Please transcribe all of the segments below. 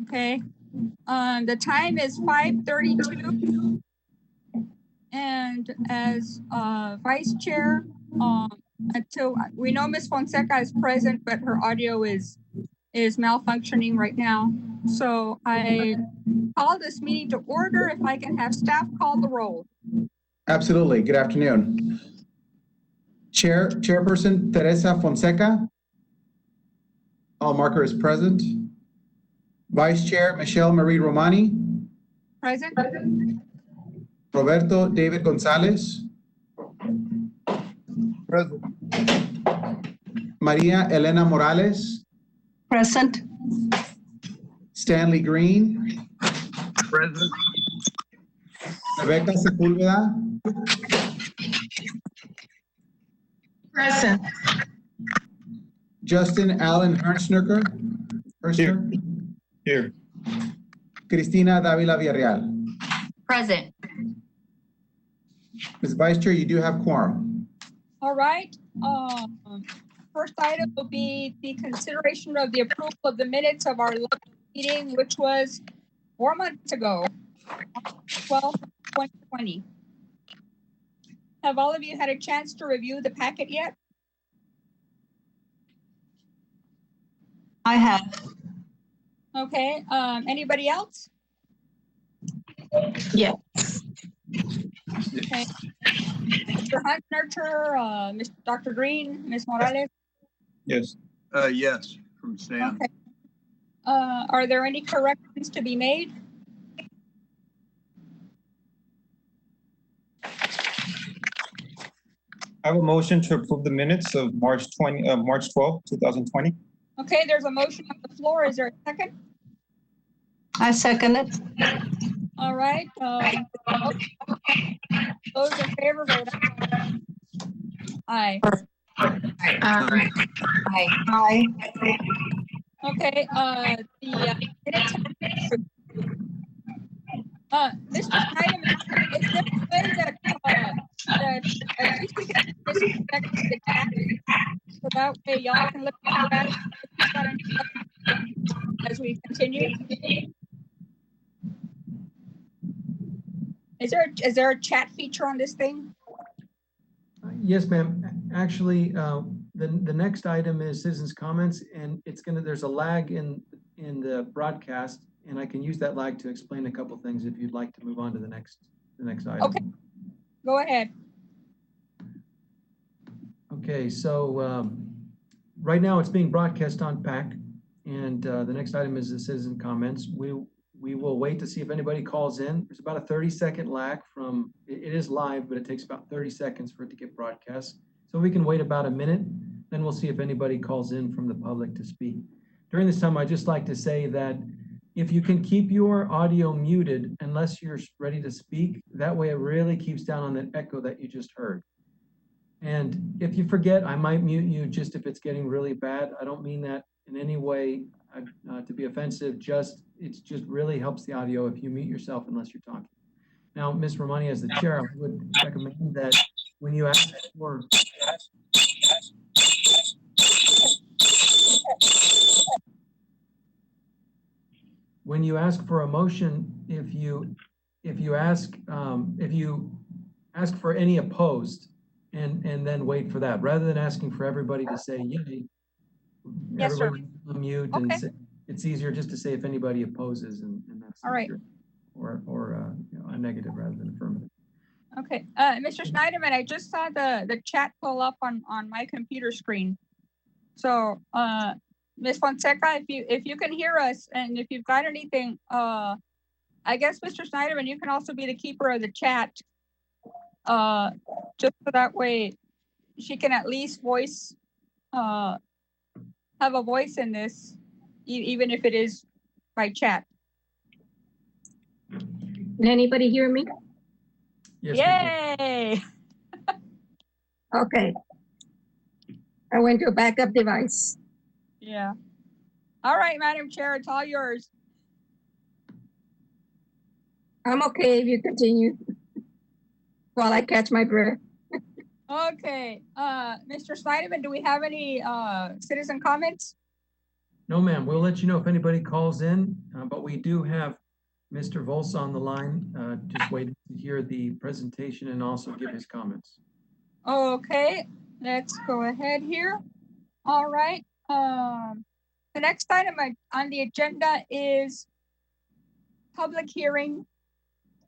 Okay. The time is 5:32. And as vice chair, until we know Ms. Fonseca is present, but her audio is malfunctioning right now. So I call this meeting to order. If I can have staff call the roll. Absolutely. Good afternoon. Chairperson Teresa Fonseca. All marker is present. Vice Chair Michelle Marie Romani. Present. Roberto David Gonzalez. Present. Maria Elena Morales. Present. Stanley Green. Present. Rebecca Sepulveda. Present. Justin Allen Hershner. Here. Cristina Davila Villarreal. Present. Ms. Vice Chair, you do have quorum. All right. First item will be the consideration of the approval of the minutes of our last meeting, which was 4 months ago, 12/2020. Have all of you had a chance to review the packet yet? I have. Okay. Anybody else? Yeah. Okay. Mr. Hunt, Nurture, Dr. Green, Ms. Morales? Yes. Yes, from Stan. Okay. Are there any corrections to be made? I have a motion to approve the minutes of March 12, 2020. Okay, there's a motion on the floor. Is there a second? I second it. All right. Those in favor vote aye. Aye. Aye. Okay. The minutes. Mr. Snyderman, is there a way that at least we can disrespect the chat, so that way y'all can look at that as we continue? Is there a chat feature on this thing? Yes, ma'am. Actually, the next item is citizens' comments, and there's a lag in the broadcast, and I can use that lag to explain a couple things if you'd like to move on to the next item. Okay, go ahead. Okay, so right now it's being broadcast on PAC, and the next item is the citizen comments. We will wait to see if anybody calls in. There's about a 30-second lag from, it is live, but it takes about 30 seconds for it to get broadcast. So we can wait about a minute, then we'll see if anybody calls in from the public to speak. During this time, I'd just like to say that if you can keep your audio muted unless you're ready to speak, that way it really keeps down on the echo that you just heard. And if you forget, I might mute you just if it's getting really bad. I don't mean that in any way to be offensive, it just really helps the audio if you mute yourself unless you're talking. Now, Ms. Romani, as the chair, I would recommend that when you ask for a motion, if you ask for any opposed and then wait for that, rather than asking for everybody to say yay. Yes, sir. Mute, okay. And it's easier just to say if anybody opposes, and that's all right. Or a negative rather than affirmative. Okay, Mr. Snyderman, I just saw the chat pull up on my computer screen. So, Ms. Fonseca, if you can hear us, and if you've got anything, I guess Mr. Snyderman, you can also be the keeper of the chat, just so that way she can at least voice, have a voice in this, even if it is by chat. Can anybody hear me? Yes, yay! Okay. I went to a backup device. Yeah. All right, Madam Chair, it's all yours. I'm okay if you continue while I catch my breath. Okay, Mr. Snyderman, do we have any citizen comments? No, ma'am. We'll let you know if anybody calls in, but we do have Mr. Volz on the line, just waiting to hear the presentation and also give his comments. Okay, let's go ahead here. All right. The next item on the agenda is public hearing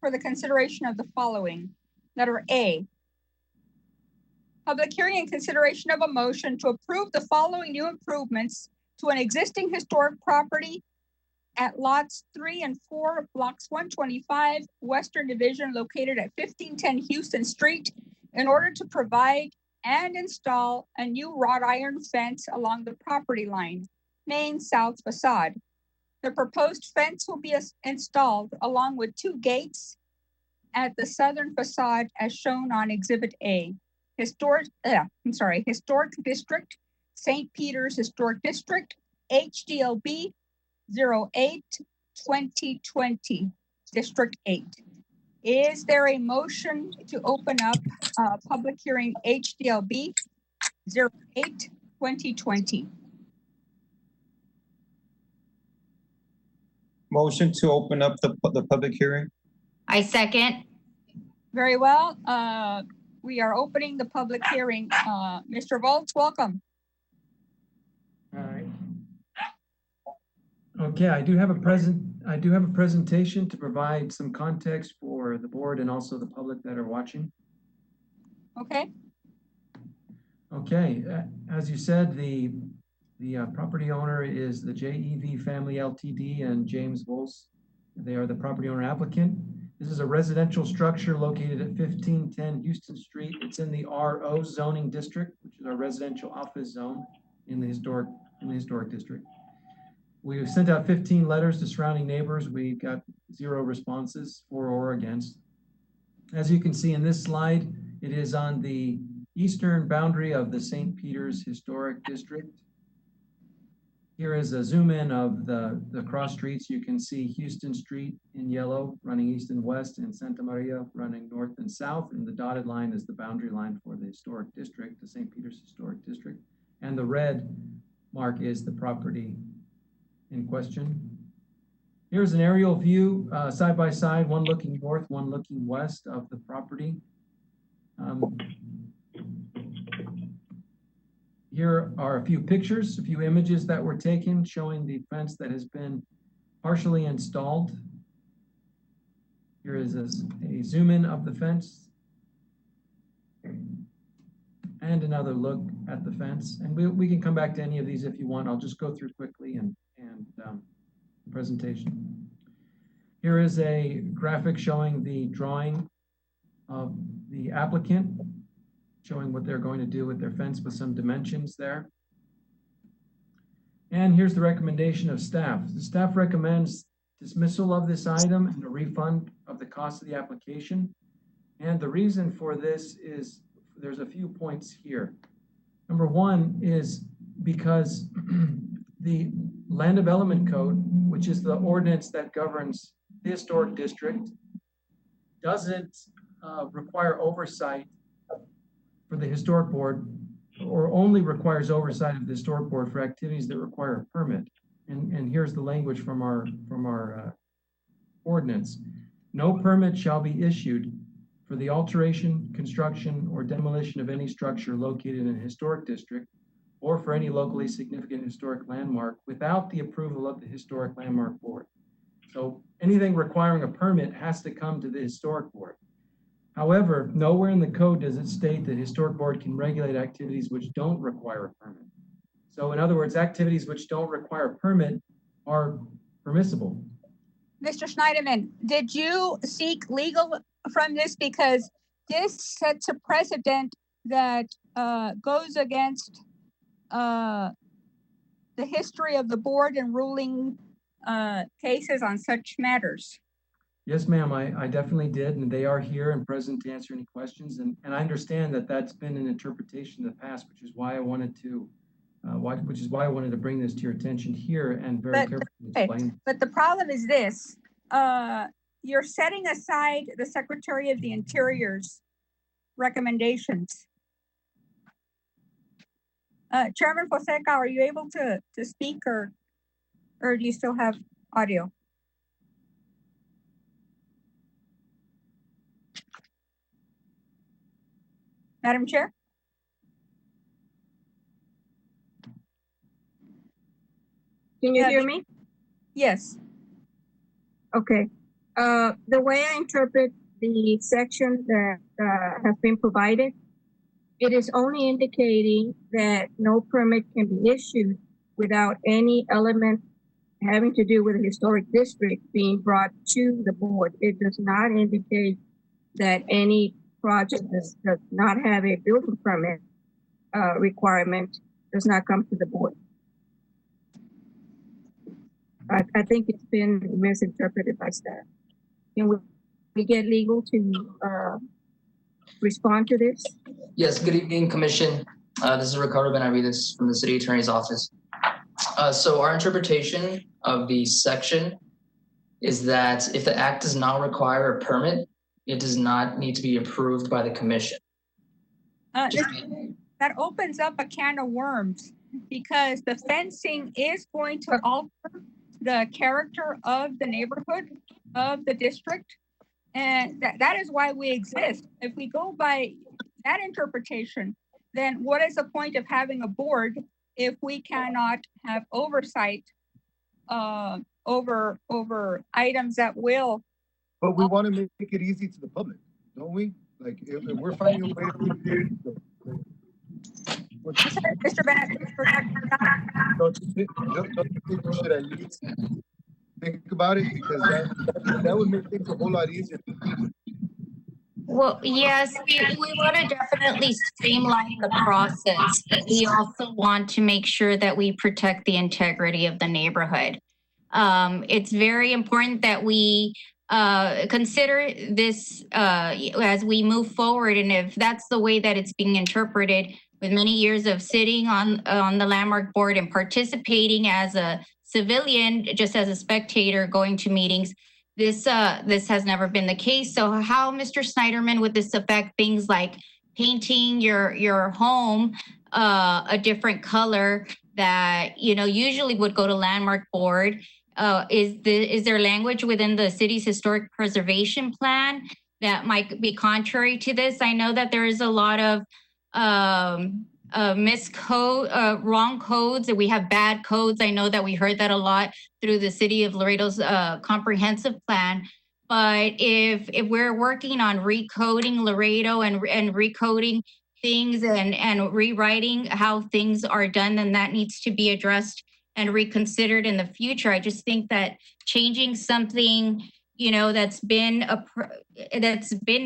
for the consideration of the following. Letter A, public hearing and consideration of a motion to approve the following new improvements to an existing historic property at lots 3 and 4 of blocks 125 Western Division located at 1510 Houston Street in order to provide and install a new wrought iron fence along the property line, main south facade. The proposed fence will be installed along with 2 gates at the southern facade as shown on Exhibit A. Historic District, St. Peter's Historic District, HDLB 08-2020, District 8. Is there a motion to open up public hearing HDLB 08-2020? Motion to open up the public hearing. I second. Very well. We are opening the public hearing. Mr. Volz, welcome. All right. Okay, I do have a presentation to provide some context for the board and also the public that are watching. Okay. Okay, as you said, the property owner is the JEV Family Ltd. And James Volz. They are the property owner applicant. This is a residential structure located at 1510 Houston Street. It's in the RO zoning district, which is our residential office zone in the historic district. We've sent out 15 letters to surrounding neighbors. We got 0 responses, for or against. As you can see in this slide, it is on the eastern boundary of the St. Peter's Historic District. Here is a zoom in of the cross streets. You can see Houston Street in yellow running east and west, and Santa Maria running north and south. And the dotted line is the boundary line for the historic district, the St. Peter's Historic District. And the red mark is the property in question. Here's an aerial view side by side, one looking north, one looking west of the property. Here are a few pictures, a few images that were taken showing the fence that has been partially installed. Here is a zoom in of the fence and another look at the fence. And we can come back to any of these if you want. I'll just go through quickly and the presentation. Here is a graphic showing the drawing of the applicant, showing what they're going to do with their fence with some dimensions there. And here's the recommendation of staff. The staff recommends dismissal of this item and a refund of the cost of the application. And the reason for this is there's a few points here. Number one is because the Land Development Code, which is the ordinance that governs the historic district, doesn't require oversight for the historic board, or only requires oversight of the historic board for activities that require a permit. And here's the language from our ordinance. No permit shall be issued for the alteration, construction, or demolition of any structure located in a historic district or for any locally significant historic landmark without the approval of the Historic Landmark Board. So anything requiring a permit has to come to the historic board. However, nowhere in the code does it state that historic board can regulate activities which don't require a permit. So in other words, activities which don't require a permit are permissible. Mr. Schneiderman, did you seek legal from this? Because this sets a precedent that goes against the history of the board in ruling cases on such matters. Yes, ma'am, I definitely did, and they are here and present to answer any questions. And I understand that that's been an interpretation in the past, which is why I wanted to, bring this to your attention here and very carefully explain. But the problem is this: you're setting aside the Secretary of the Interior's recommendations. Chairman Fonseca, are you able to speak or Or do you still have audio? Madam Chair? Can you Yeah, hear me? Yes. Okay. The way I interpret the section that has been provided, it is only indicating that no permit can be issued without any element having to do with a historic district being brought to the board. It does not indicate that any project does not have a building permit requirement does not come to the board. I think it's been misinterpreted by staff. Can we get legal to respond to this? Yes, good evening, Commission. This is Ricardo Benavides from the City Attorney's Office. So our interpretation of the section is that if the act does not require a permit, it does not need to be approved by the Commission. That opens up a can of worms because the fencing is going to alter the character of the neighborhood, of the district. And that is why we exist. If we go by that interpretation, then what is the point of having a board if we cannot have oversight over items that will? But we want to make it easy to the public, don't we? Like if we're finding a way to. Mr. Bennett, Don't you think we should at least think about it, because that would make things a whole lot easier. Well, yes, we want to definitely streamline the process. We also want to make sure that we protect the integrity of the neighborhood. It's very important that we consider this as we move forward. And if that's the way that it's being interpreted, with many years of sitting on the landmark board and participating as a civilian, just as a spectator going to meetings, this has never been the case. So how, Mr. Snyderman, would this affect things like painting your home a different color that usually would go to landmark board? Is there language within the city's historic preservation plan that might be contrary to this? I know that there is a lot of wrong codes, and we have bad codes. I know that we heard that a lot through the City of Laredo's comprehensive plan. But if we're working on recoding Laredo and recoding things and rewriting how things are done, then that needs to be addressed and reconsidered in the future. I just think that changing something that's been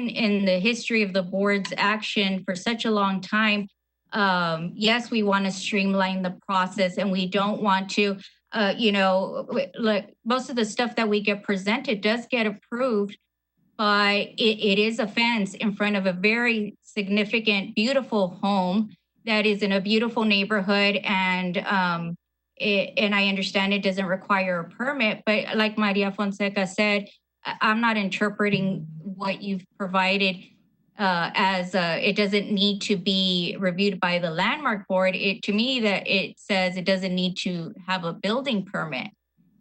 in the history of the board's action for such a long time. Yes, we want to streamline the process, and we don't want to, like most of the stuff that we get presented does get approved, but it is a fence in front of a very significant, beautiful home that is in a beautiful neighborhood. And I understand it doesn't require a permit, but like Maria Fonseca said, I'm not interpreting what you've provided as it doesn't need to be reviewed by the landmark board. To me, that it says it doesn't need to have a building permit,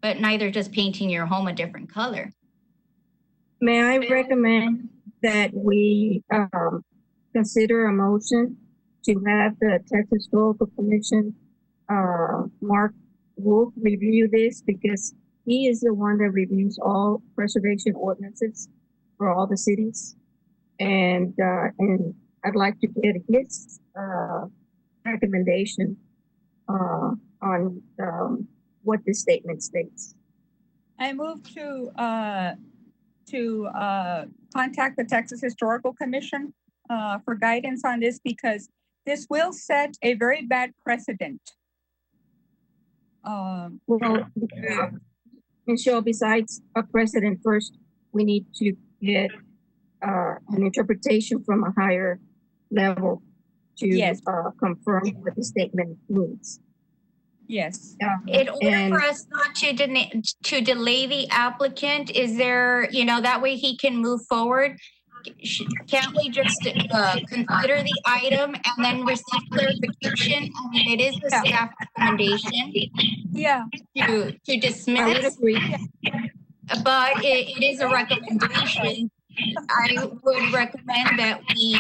but neither does painting your home a different color. May I recommend that we consider a motion to have the Texas Historical Commission, Mark Wolf, review this, because he is the one that reviews all preservation ordinances for all the cities. And I'd like to get his recommendation on what this statement states. I move to contact the Texas Historical Commission for guidance on this, because this will set a very bad precedent. Michelle, besides a precedent, first we need to get an interpretation from a higher level to confirm what the statement means. Yes. In order for us not to delay the applicant, is there, that way he can move forward, can't we just consider the item and then receive clarification? I mean, it is a staff recommendation Yeah, to I would dismiss, agree. but it is a recommendation. I would recommend that we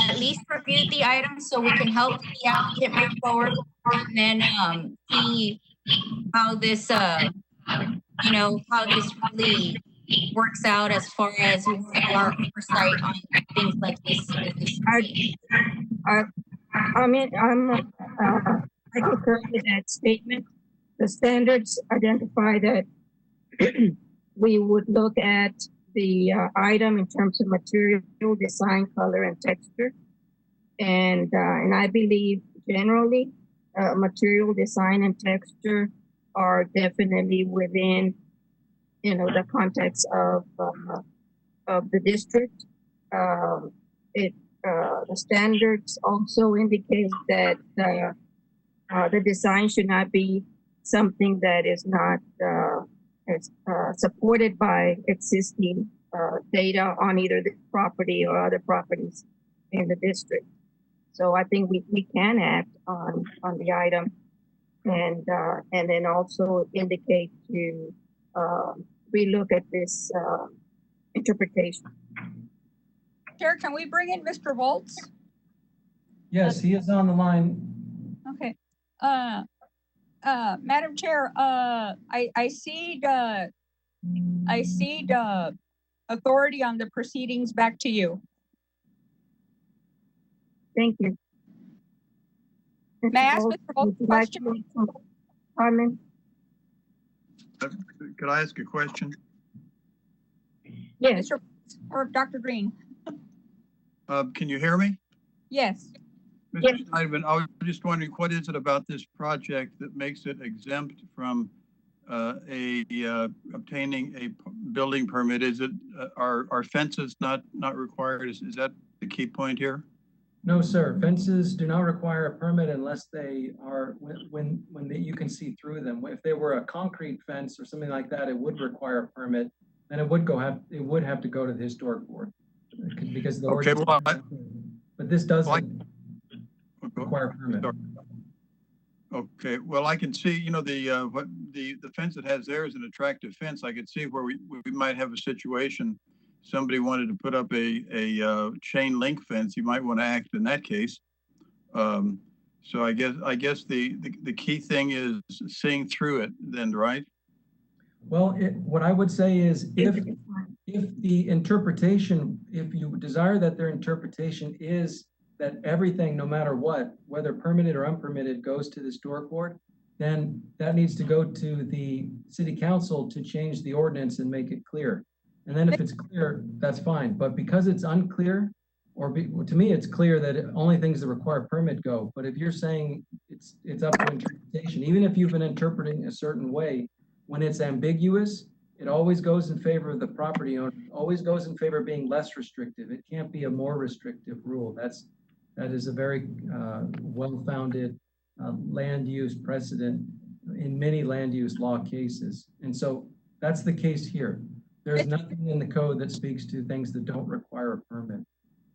at least review the item so we can help the applicant move forward and then see how this, how this really works out as far as our oversight on things like this. I mean, I concur with that statement. The standards identify that we would look at the item in terms of material, design, color, and texture. And I believe generally material, design, and texture are definitely within, the context of the district. The standards also indicate that the design should not be something that is not supported by existing data on either the property or other properties in the district. So I think we can act on the item and then also indicate to relook at this interpretation. Chair, can we bring in Mr. Volz? Yes, he is on the line. Okay. Madam Chair, I see the authority on the proceedings back to you. Thank you. May I ask Mr. Volz a question? Carmen? Could I ask a question? Yes. Mr. or Dr. Green? Can you hear me? Yes. Mr. Schneiderman, I was just wondering, what is it about this project that makes it exempt from obtaining a building permit? Is it are fences not required? Is that the key point here? No, sir. Fences do not require a permit unless they are when you can see through them. If they were a concrete fence or something like that, it would require a permit. Then it would have to go to the historic board because the okay. Well, but this doesn't require a permit. Okay. Well, I can see, the fence that has there is an attractive fence. I could see where we might have a situation. Somebody wanted to put up a chain link fence. You might want to act in that case. So I guess the key thing is seeing through it then, right? Well, what I would say is if the interpretation, if you desire that their interpretation is that everything, no matter what, whether permitted or unpermitted, goes to the historic board, then that needs to go to the city council to change the ordinance and make it clear. And then if it's clear, that's fine. But because it's unclear, to me, it's clear that only things that require a permit go. But if you're saying it's up to interpretation, even if you've been interpreting a certain way, when it's ambiguous, it always goes in favor of the property owner, always goes in favor of being less restrictive. It can't be a more restrictive rule. That is a very well-founded land use precedent in many land use law cases. And so that's the case here. There's nothing in the code that speaks to things that don't require a permit.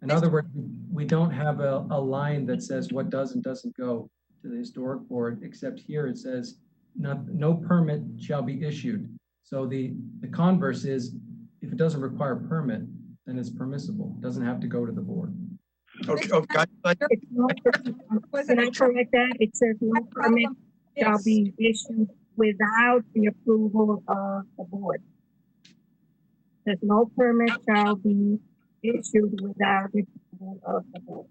In other words, we don't have a line that says what does and doesn't go to the historic board, except here it says no permit shall be issued. So the converse is if it doesn't require a permit, then it's permissible. It doesn't have to go to the board. Okay. Can I correct that? It says no permit shall be issued without the approval of the board. There's no permit shall be issued without the approval of the board.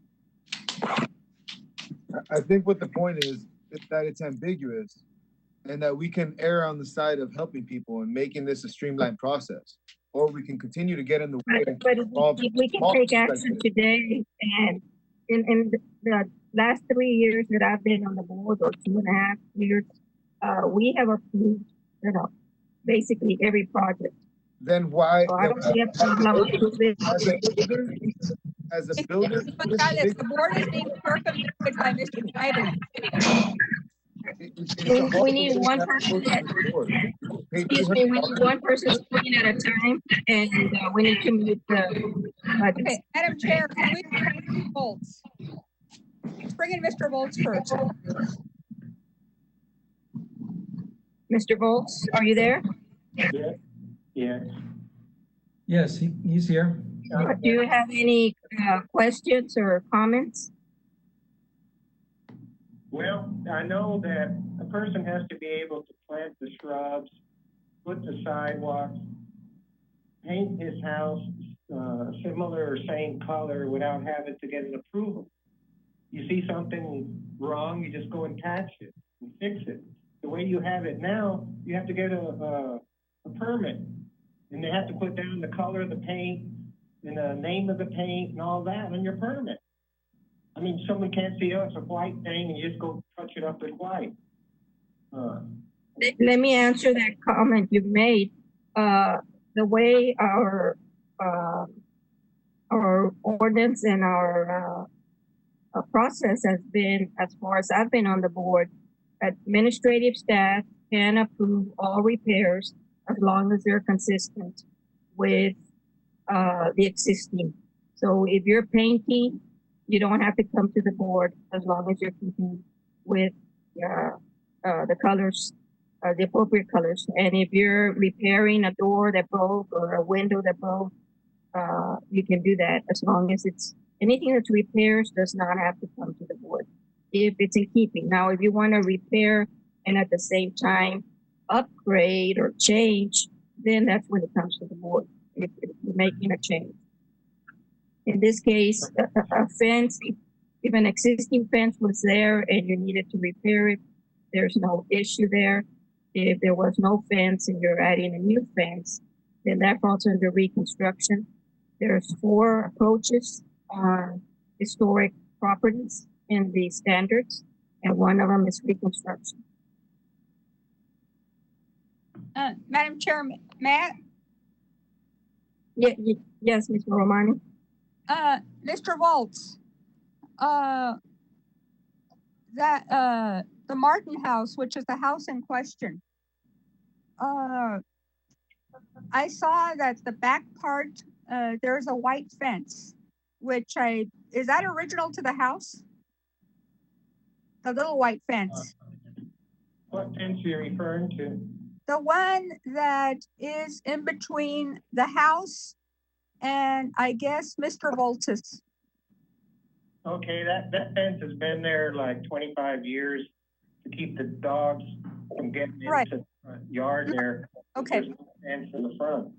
I think what the point is that it's ambiguous and that we can err on the side of helping people and making this a streamlined process, or we can continue to get in the way. But if we can take action today, and in the last 3 years that I've been on the board, or 2.5 years, we have approved, basically every project. Then why? So I don't see a problem with it. As a builder, the board is being circumvented by Mr. Schneider. We need one person at, excuse me, we need one person speaking at a time, and we need to mute the. Okay, Madam Chair, can we Volts? Let's bring in Mr. Volts first. Mr. Volts, are you there? Yeah. Yes, he's here. Do you have any questions or comments? Well, I know that a person has to be able to plant the shrubs, put the sidewalks, paint his house similar or same color without having to get an approval. You see something wrong, you just go and patch it and fix it. The way you have it now, you have to get a permit, and they have to put down the color of the paint and the name of the paint and all that on your permit. I mean, someone can't see, oh, it's a white thing, and you just go touch it up with white. Let me answer that comment you've made. The way our ordinance and our process has been, as far as I've been on the board, administrative staff can approve all repairs as long as they're consistent with the existing. So if you're painting, you don't have to come to the board as long as you're keeping with the colors, the appropriate colors. And if you're repairing a door that broke or a window that broke, you can do that as long as it's anything that's repairs does not have to come to the board if it's in keeping. Now, if you want to repair and at the same time upgrade or change, then that's when it comes to the board if you're making a change. In this case, a fence, if an existing fence was there and you needed to repair it, there's no issue there. If there was no fence and you're adding a new fence, then that falls under reconstruction. There's 4 approaches on historic properties in the standards, and one of them is reconstruction. Madam Chair, Matt? Yeah, yes, Mr. Romani. Mr. Waltz, that the Martin House, which is the house in question, I saw that the back part there's a white fence, which is that original to the house? The little white fence. What fence are you referring to? The one that is in between the house and I guess Mr. Voltis. Okay, that fence has been there like 25 years to keep the dogs from getting Right. into the yard there. Okay. There's no fence in the front.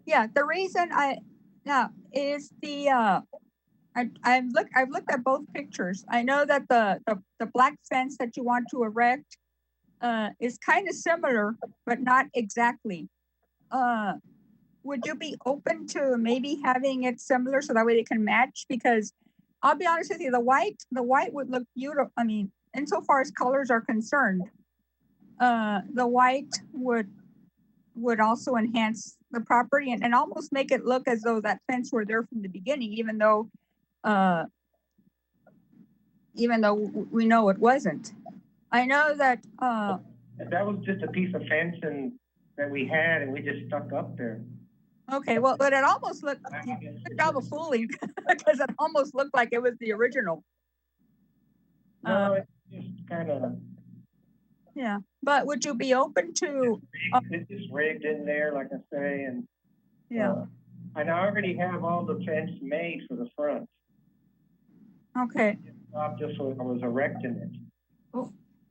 Yeah, the reason is the I've looked at both pictures. I know that the black fence that you want to erect is kind of similar, but not exactly. Would you be open to maybe having it similar so that way they can match? Because I'll be honest with you, the white would look beautiful. I mean, insofar as colors are concerned, the white would also enhance the property and almost make it look as though that fence were there from the beginning, even though we know it wasn't. I know that that was just a piece of fencing that we had, and we just stuck up there. Okay, well, but it almost looked, good job of fooling, because it almost looked like it was the original. No, it's just kind of. Yeah, but would you be open to? It's just rigged in there, like I say, and. Yeah. And I already have all the fence made for the front. Okay. Just so I was erecting it.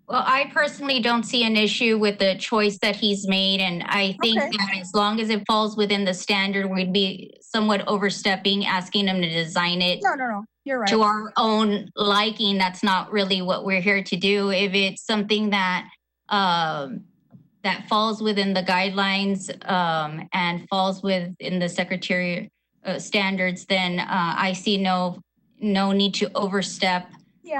Well, I personally don't see an issue with the choice that he's made. And I think that as long as it falls within the standard, we'd be somewhat overstepping, asking him to design it. No, you're right. To our own liking. That's not really what we're here to do. If it's something that that falls within the guidelines and falls within the secretary standards, then I see no need to overstep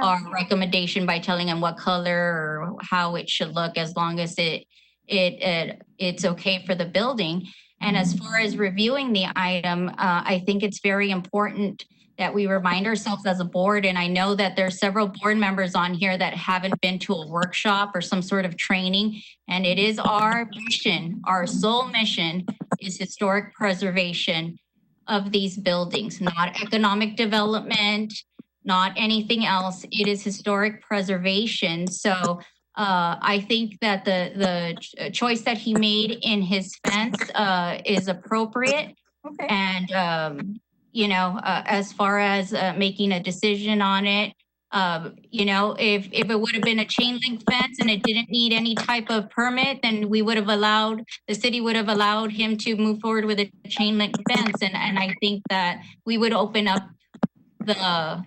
our recommendation by telling them what color or how it should look, as long as it's okay for the building. And as far as reviewing the item, I think it's very important that we remind ourselves as a board. And I know that there's several board members on here that haven't been to a workshop or some sort of training. And it is our mission, our sole mission is historic preservation of these buildings, not economic development, not anything else. It is historic preservation. So I think that the choice that he made in his fence is appropriate. Okay. And, you know, as far as making a decision on it, you know, if it would have been a chain link fence and it didn't need any type of permit, then we would have allowed, the city would have allowed him to move forward with a chain link fence. And I think that we would open up the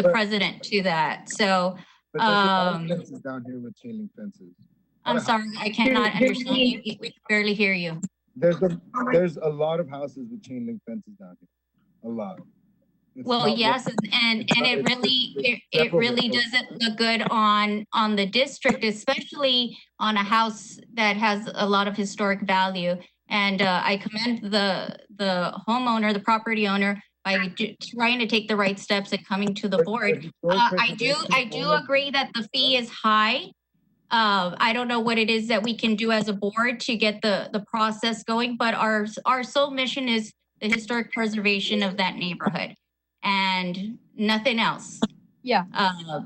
president to that. So, But there's a lot of fences down here with chain link fences. I'm sorry, I cannot understand you. We can barely hear you. There's a lot of houses with chain link fences down here. A lot. It's Well, not yes, what- and it really doesn't look good on the district, especially on a house that has a lot of historic value. And I commend the homeowner, the property owner, by trying to take the right steps and coming to the board. I do agree that the fee is high. I don't know what it is that we can do as a board to get the process going, but our sole mission is the historic preservation of that neighborhood and nothing else. Yeah.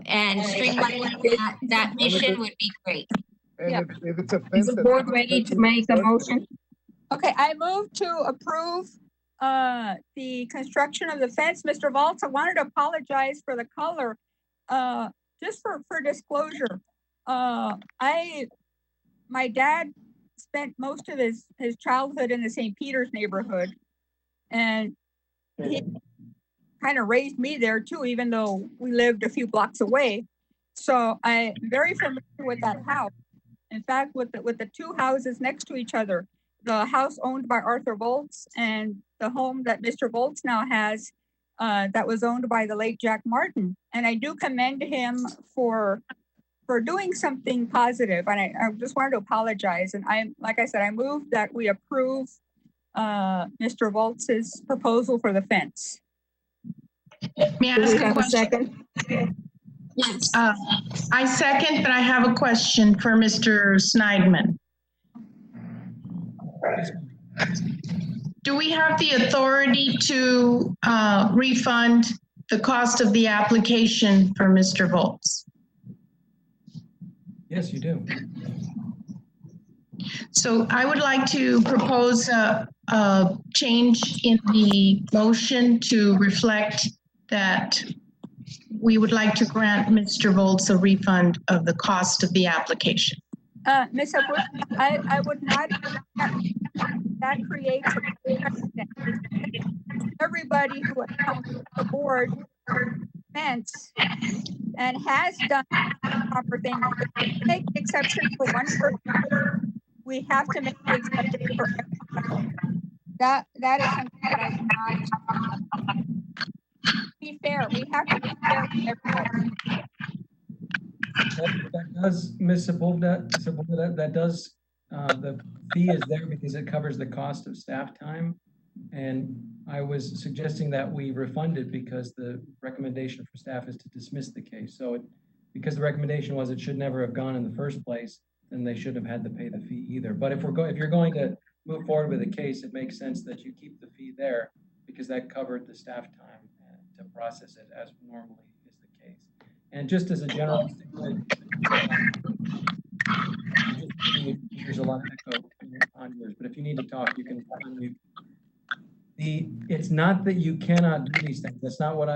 And streamlining that mission would be great. And Yeah. if it's a Is fence. the that's board not ready to fenced, make a motion? Okay, I move to approve the construction of the fence. Mr. Waltz, I wanted to apologize for the color. Just for disclosure, my dad spent most of his childhood in the St. Peter's neighborhood, and he kind of raised me there too, even though we lived a few blocks away. So I'm very familiar with that house. In fact, with the two houses next to each other, the house owned by Arthur Volz and the home that Mr. Volz now has, that was owned by the late Jack Martin. And I do commend him for doing something positive. And I just wanted to apologize. And like I said, I move that we approve Mr. Volz's proposal for the fence. May I Do ask we a have a question? second? Yes. I second, but I have a question for Mr. Sneidman. Do we have the authority to refund the cost of the application for Mr. Volz? Yes, you do. So I would like to propose a change in the motion to reflect that we would like to grant Mr. Volz a refund of the cost of the application. Ms. Abu, I would not, that creates a precedent. Everybody who comes to the board fence and has done the proper thing, make the exception for one person. We have to make the exception for everyone. That is something that I cannot be fair. We have to be fair to everybody. That does, Ms. Sepulveda, that does, the fee is there because it covers the cost of staff time. And I was suggesting that we refund it because the recommendation for staff is to dismiss the case. So because the recommendation was it should never have gone in the first place, then they shouldn't have had to pay the fee either. But if you're going to move forward with a case, it makes sense that you keep the fee there because that covered the staff time to process it as normally is the case. And just as a general statement, there's a lot of echo on yours, but if you need to talk, you can unmute. It's not that you cannot do these things. That's not what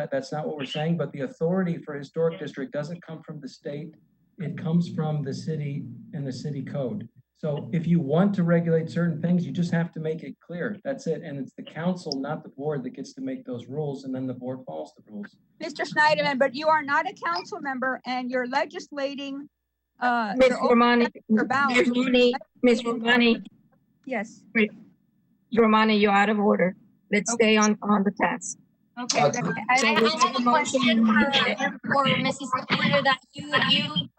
we're saying, but the authority for historic district doesn't come from the state. It comes from the city and the city code. So if you want to regulate certain things, you just have to make it clear. That's it. And it's the council, not the board, that gets to make those rules, and then the board follows the rules. Mr. Snyderman, but you are not a council member and you're legislating. Ms. Romani, Ms. Romani, Yes. Romani, you're out of order. Let's stay on the task. Okay. I have a question for Mrs. Sepulveda that you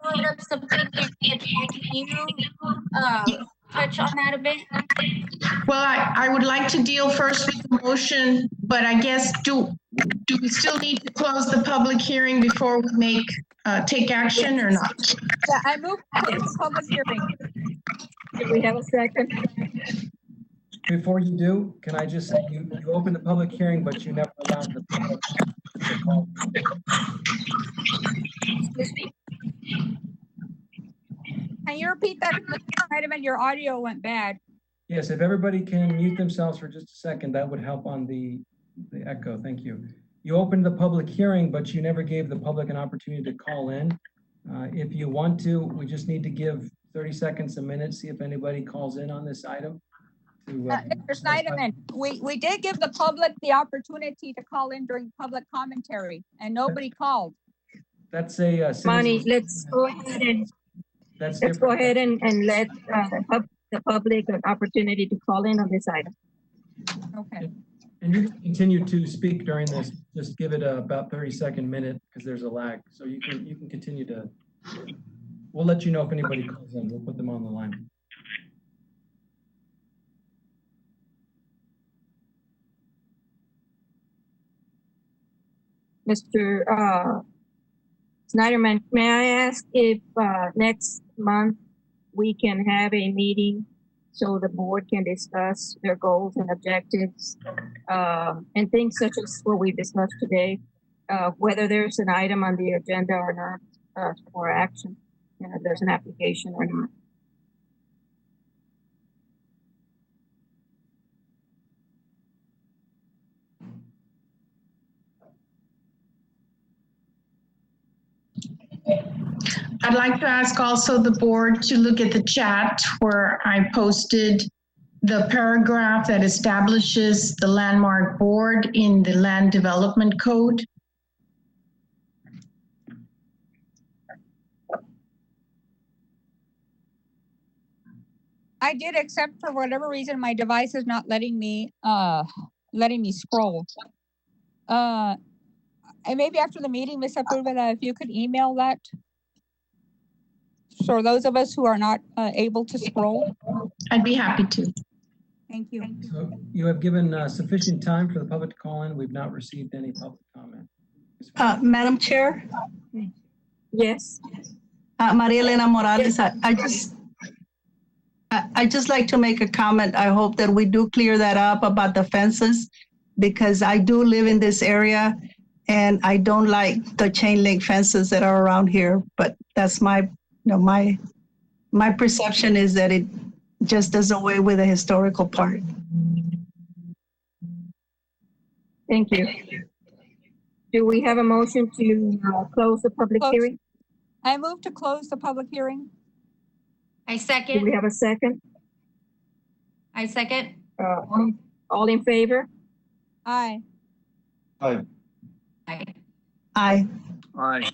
brought up something. Can you touch on that a bit? Well, I would like to deal first with the motion, but I guess do we still need to close the public hearing before we make, take action or not? Yeah, I move to close public hearing. Do we have a second? Before you do, can I just say, you opened the public hearing, but you never allowed the public to call. Excuse me? Can you repeat that, Mr. Snyderman? Your audio went bad. Yes, if everybody can mute themselves for just a second, that would help on the echo. Thank you. You opened the public hearing, but you never gave the public an opportunity to call in. If you want to, we just need to give 30 seconds, a minute, see if anybody calls in on this item. Mr. Snyderman, we did give the public the opportunity to call in during public commentary, and nobody called. That's a Money, let's go ahead and That's let's go different. ahead and let the public an opportunity to call in on this item. Okay. And you can continue to speak during this. Just give it about 30-second minute because there's a lag. So you can continue to. We'll let you know if anybody calls in. We'll put them on the line. Mr. Snyderman, may I ask if next month we can have a meeting so the board can discuss their goals and objectives and things such as what we discussed today, whether there's an item on the agenda or not for action, if there's an application or not. I'd like to ask also the board to look at the chat where I posted the paragraph that establishes the landmark board in the land development code. I did, except for whatever reason, my device is not letting me scroll. And maybe after the meeting, Ms. Sepulveda, if you could email that. So those of us who are not able to scroll. I'd be happy to. Thank you. So you have given sufficient time for the public to call in. We've not received any public comment. Madam Chair, Yes. Maria Elena Morales, I just like to make a comment. I hope that we do clear that up about the fences because I do live in this area and I don't like the chain link fences that are around here, but that's my perception is that it just does away with the historical part. Thank you. Do we have a motion to close the public hearing? I move to close the public hearing. I Do we second. have a second? I second. All in favor? Aye. Aye. Aye. Aye.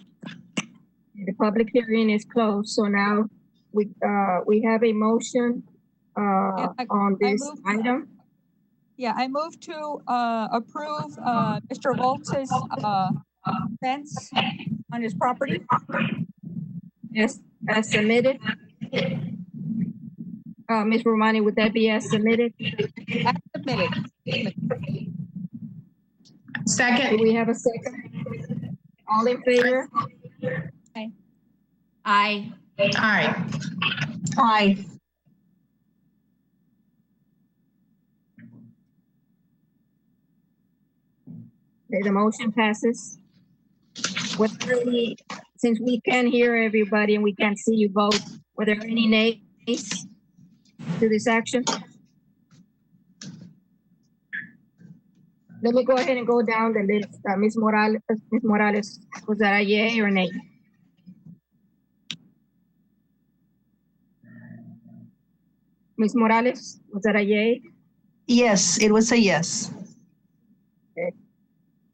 The public hearing is closed, so now we have a motion on this item. Yeah, I move to approve Mr. Volz's fence on his property. Yes, as submitted. Ms. Romani, would that be as submitted? As submitted. Second. Do we have a second? All in favor? Aye. Aye. Aye. Okay, the motion passes. Since we can hear everybody and we can't see you vote, were there any nays to this action? Let me go ahead and go down the list. Ms. Morales, was that a yay or nay? Ms. Morales, was that a yay? Yes, it was a yes. Okay.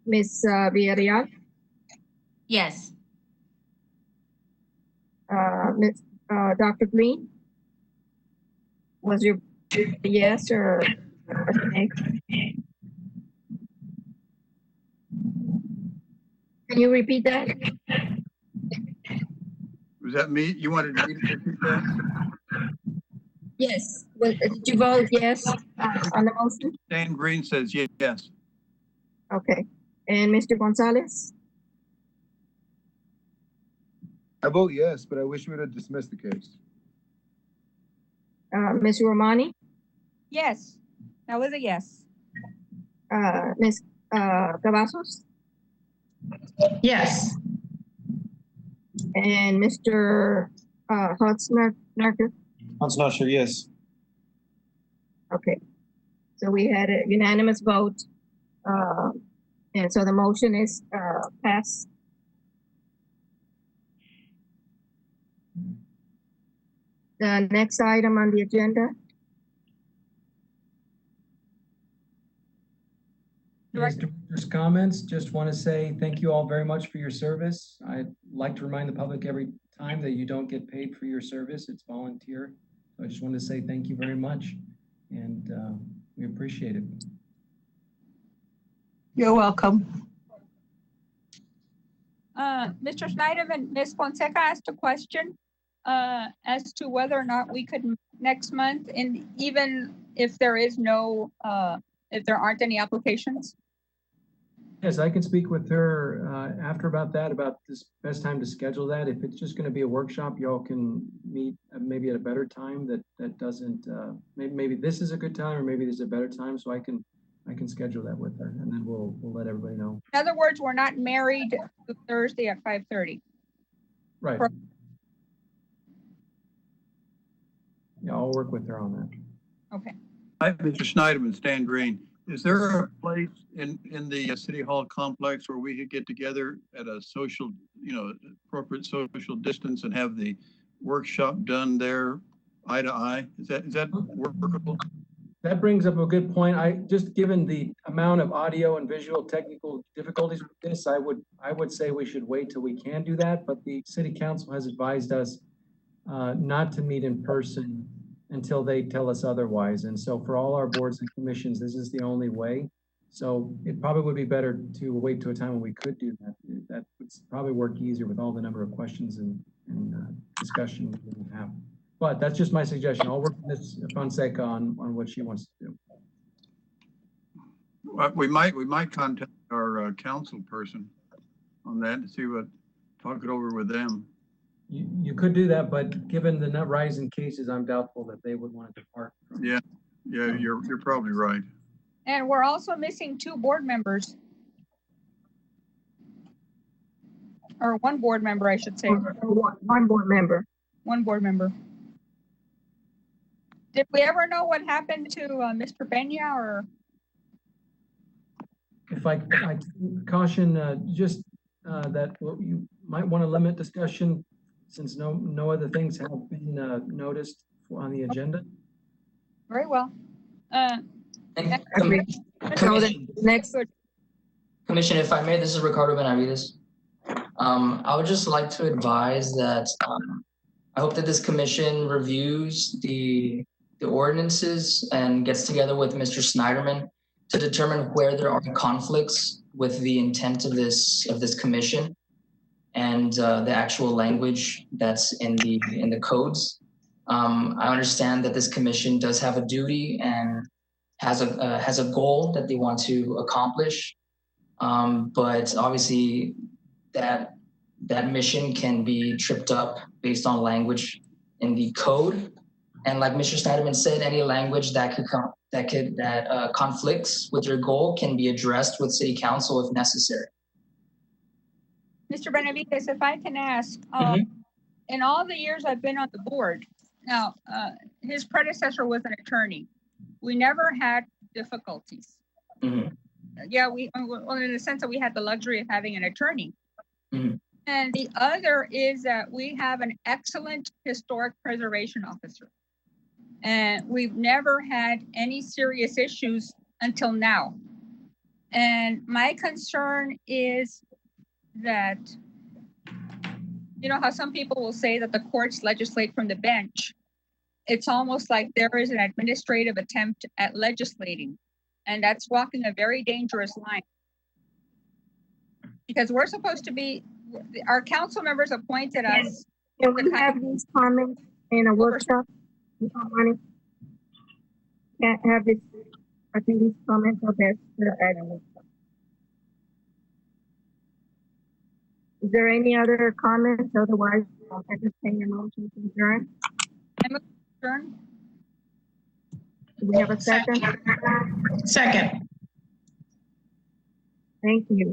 Ms. Villarreal, Yes. Dr. Green, was your yes or a nay? Can you repeat that? Was that me? You wanted me to repeat that? Yes. Did you vote yes on the motion? Dan Green says yes. Okay. And Mr. Gonzalez? I vote yes, but I wish we would have dismissed the case. Ms. Romani? Yes, that was a yes. Ms. Cavazos? Yes. And Mr. Hutzner? Hans Nasser, yes. Okay. So we had a unanimous vote. And so the motion is passed. The next item on the agenda. Yes, director's comments. Just want to say thank you all very much for your service. I'd like to remind the public every time that you don't get paid for your service. It's volunteer. So I just want to say thank you very much, and we appreciate it. You're welcome. Mr. Snyder and Ms. Fonseca asked a question as to whether or not we could next month, and even if there is no, if there aren't any applications. Yes, I can speak with her after about that, about this best time to schedule that. If it's just going to be a workshop, y'all can meet maybe at a better time that doesn't, maybe this is a good time, or maybe there's a better time, so I can schedule that with her, and then we'll let everybody know. In other words, we're not married to Thursday at 5:30. Right. Yeah, I'll work with her on that. Okay. Hi, Mr. Snyderman, Stan Green. Is there a place in the City Hall complex where we could get together at a social, appropriate social distance and have the workshop done there eye to eye? Is that workable? That brings up a good point. Just given the amount of audio and visual technical difficulties with this, I would say we should wait till we can do that, but the city council has advised us not to meet in person until they tell us otherwise. And so for all our boards and commissions, this is the only way. So it probably would be better to wait to a time when we could do that. That would probably work easier with all the number of questions and discussion we have. But that's just my suggestion. I'll work with Ms. Fonseca on what she wants to do. Well, we might contact our council person on that to see talk it over with them. You could do that, but given the rise in cases, I'm doubtful that they would want to depart. Yeah, you're probably right. And we're also missing 2 board members. Or 1 board member, I should say. One board member. 1 board member. Did we ever know what happened to Mr. Peña, or? If I caution just that you might want to limit discussion since no other things have been noticed on the agenda. Very well. Commission, if I may, this is Ricardo Benavides. I would just like to advise that I hope that this commission reviews the ordinances and gets together with Mr. Snyderman to determine where there are conflicts with the intent of this commission and the actual language that's in the codes. I understand that this commission does have a duty and has a goal that they want to accomplish, but obviously that mission can be tripped up based on language in the code. And like Mr. Snyderman said, any language that conflicts with your goal can be addressed with City Council if necessary. Mr. Benavides, if I can ask, in all the years I've been on the board, now his predecessor was an attorney. We never had difficulties. Yeah, well, in the sense that we had the luxury of having an attorney. And the other is that we have an excellent historic preservation officer. And we've never had any serious issues until now. And my concern is that, you know how some people will say that the courts legislate from the bench. It's almost like there is an administrative attempt at legislating, and that's walking a very dangerous line. Because we're supposed to be, our council members appointed us. Can we have these comments in a workshop? Can't have this, I think these comments are best at a workshop. Is there any other comments? Otherwise, I'll entertain a motion to adjourn. Adjourn. Do we have a second? Second. Thank you.